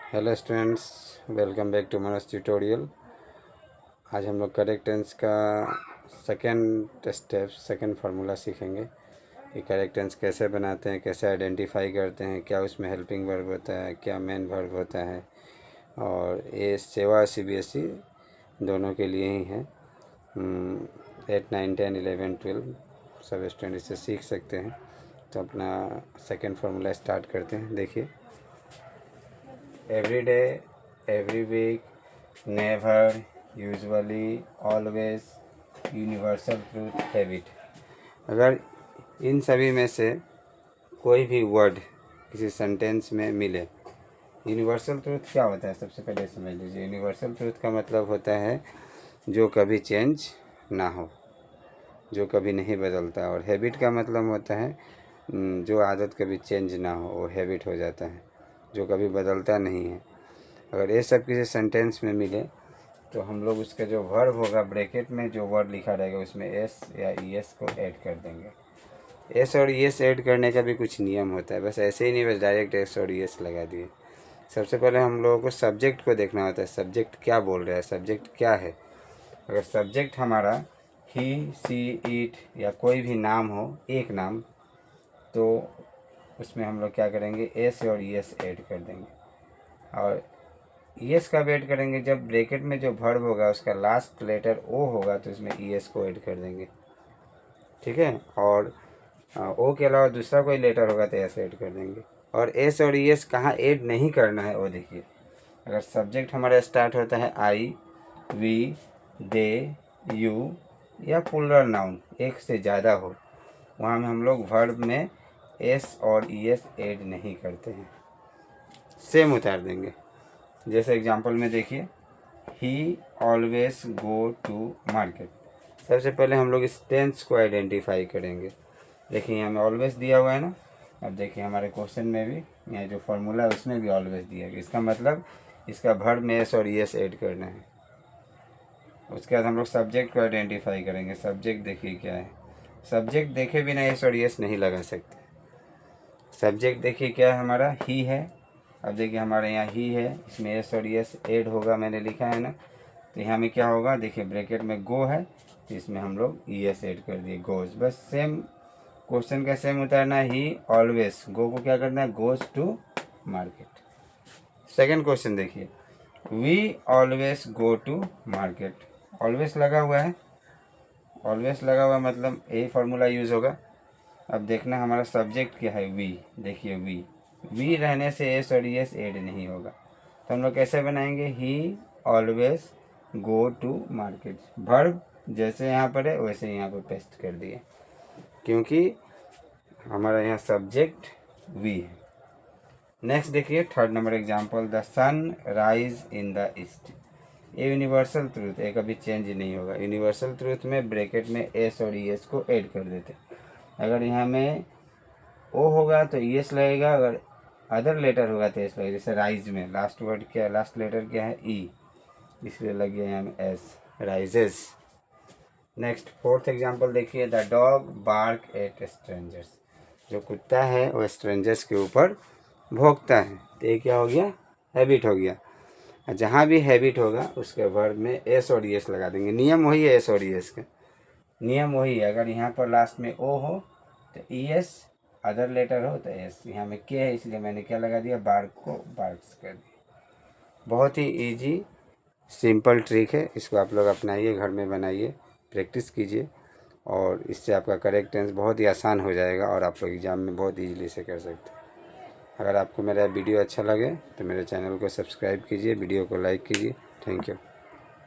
Hello students, welcome back to Manoj tutorial. आज हम लोग करेक्ट टेंस का सेकंड फार्मूला सीखेंगे कि करेक्ट टेंस कैसे बनाते हैं, कैसे आइडेंटिफाई करते हैं, क्या उसमें हेल्पिंग वर्ब होता है, क्या मेन वर्ब होता है। और ये सेवा CBSE दोनों के लिए ही है। 8, 9, 10, 11, 12 सब स्टूडेंट इससे सीख सकते हैं। तो अपना सेकंड फार्मूला स्टार्ट करते हैं। देखिए, every day, every week, never, usually, always, universal truth, habit. अगर इन सभी में से कोई भी वर्ड किसी सेंटेंस में मिले, यूनिवर्सल ट्रूथ क्या होता है सबसे पहले समझ लीजिए। यूनिवर्सल ट्रूथ का मतलब होता है जो कभी चेंज ना हो, जो कभी नहीं बदलता। और हैबिट का मतलब होता है जो आदत कभी चेंज ना हो, वो हैबिट हो जाता है, जो कभी बदलता नहीं है। अगर ये सब किसी सेंटेंस में मिले तो हम लोग उसका जो वर्ब होगा, ब्रैकेट में जो वर्ड लिखा रहेगा उसमें एस या ईएस को ऐड कर देंगे। एस और ईएस ऐड करने का भी कुछ नियम होता है, बस ऐसे ही नहीं बस डायरेक्ट एस और ईएस लगा दिए। सबसे पहले हम लोगों को सब्जेक्ट को देखना होता है, सब्जेक्ट क्या बोल रहा है, सब्जेक्ट क्या है। अगर सब्जेक्ट हमारा ही, सी, इट या कोई भी नाम हो, एक नाम, तो उसमें हम लोग क्या करेंगे, एस और ईएस ऐड कर देंगे। और ईएस कब ऐड करेंगे, जब ब्रैकेट में जो वर्ब होगा उसका लास्ट लेटर ओ होगा तो इसमें ईएस को ऐड कर देंगे, ठीक है। और ओ के अलावा दूसरा कोई लेटर होगा तो एस ऐड कर देंगे। और एस और ईएस कहाँ ऐड नहीं करना है वो देखिए। अगर सब्जेक्ट हमारा स्टार्ट होता है आई, वी, दे, यू या प्लूरल नाउन एक से ज़्यादा हो, वहाँ में हम लोग वर्ब में एस और ईएस ऐड नहीं करते हैं, सेम उतार देंगे। जैसे एग्जांपल में देखिए, he always go to market. सबसे पहले हम लोग इस टेंस को आइडेंटिफाई करेंगे। देखिए यहाँ में ऑलवेज दिया हुआ है ना। अब देखिए हमारे क्वेश्चन में भी यहाँ जो फॉर्मूला है उसमें भी ऑलवेज दिया गया। इसका मतलब इसका वर्ब में एस और ईएस ऐड करना है। उसके बाद हम लोग सब्जेक्ट को आइडेंटिफाई करेंगे। सब्जेक्ट देखिए क्या है, सब्जेक्ट देखे बिना एस और ईएस नहीं लगा सकते। सब्जेक्ट देखिए क्या है, हमारा ही है। अब देखिए हमारे यहाँ ही है, इसमें एस और एस ऐड होगा, मैंने लिखा है ना। तो यहाँ में क्या होगा, देखिए ब्रैकेट में गो है तो इसमें हम लोग ई एस ऐड कर दिए, गोज। बस सेम क्वेश्चन का सेम उतारना है। ही ऑलवेज, गो को क्या करना है, goes to market. Second question देखिए, we always go to market. Always लगा हुआ है, ऑलवेज लगा हुआ मतलब यही फार्मूला यूज़ होगा। अब देखना हमारा सब्जेक्ट क्या है, वी। देखिए वी रहने से एस और एस ऐड नहीं होगा, तो हम लोग कैसे बनाएंगे, he always go to market. Verb जैसे यहाँ पर है वैसे यहाँ पर पेस्ट कर दिए, क्योंकि हमारा यहाँ सब्जेक्ट वी है। नेक्स्ट देखिए, third number example, the sun rise in the east. ये यूनिवर्सल ट्रूथ है, कभी चेंज नहीं होगा। यूनिवर्सल ट्रूथ में ब्रैकेट में एस और ई एस को ऐड कर देते। अगर यहाँ में ओ होगा तो ई एस लगेगा, अगर अदर लेटर होगा तो एस लगेगा। जैसे राइज में लास्ट वर्ड क्या है, लास्ट लेटर क्या है, ई, इसलिए लग गया यहाँ में S, rises. Next fourth example देखिए, the dog bark at strangers. जो कुत्ता है वो स्ट्रेंजर्स के ऊपर भौंकता है, तो ये क्या हो गया, हैबिट हो गया। जहाँ भी हैबिट होगा उसके वर्ड में एस और एस लगा देंगे। नियम वही है, एस और एस का नियम वही है। अगर यहाँ पर लास्ट में ओ हो तो ई एस, अदर लेटर हो तो एस। यहाँ में के है इसलिए मैंने क्या लगा दिया, बार्क को बार्क्स कर दिया। बहुत ही इजी सिंपल ट्रिक है, इसको आप लोग अपनाइए, घर में बनाइए, प्रैक्टिस कीजिए, और इससे आपका करेक्ट टेंस बहुत ही आसान हो जाएगा और आप लोग एग्ज़ाम में बहुत ईजीली से कर सकते हैं। अगर आपको मेरा वीडियो अच्छा लगे तो मेरे चैनल को सब्सक्राइब कीजिए, वीडियो को लाइक कीजिए। Thank you.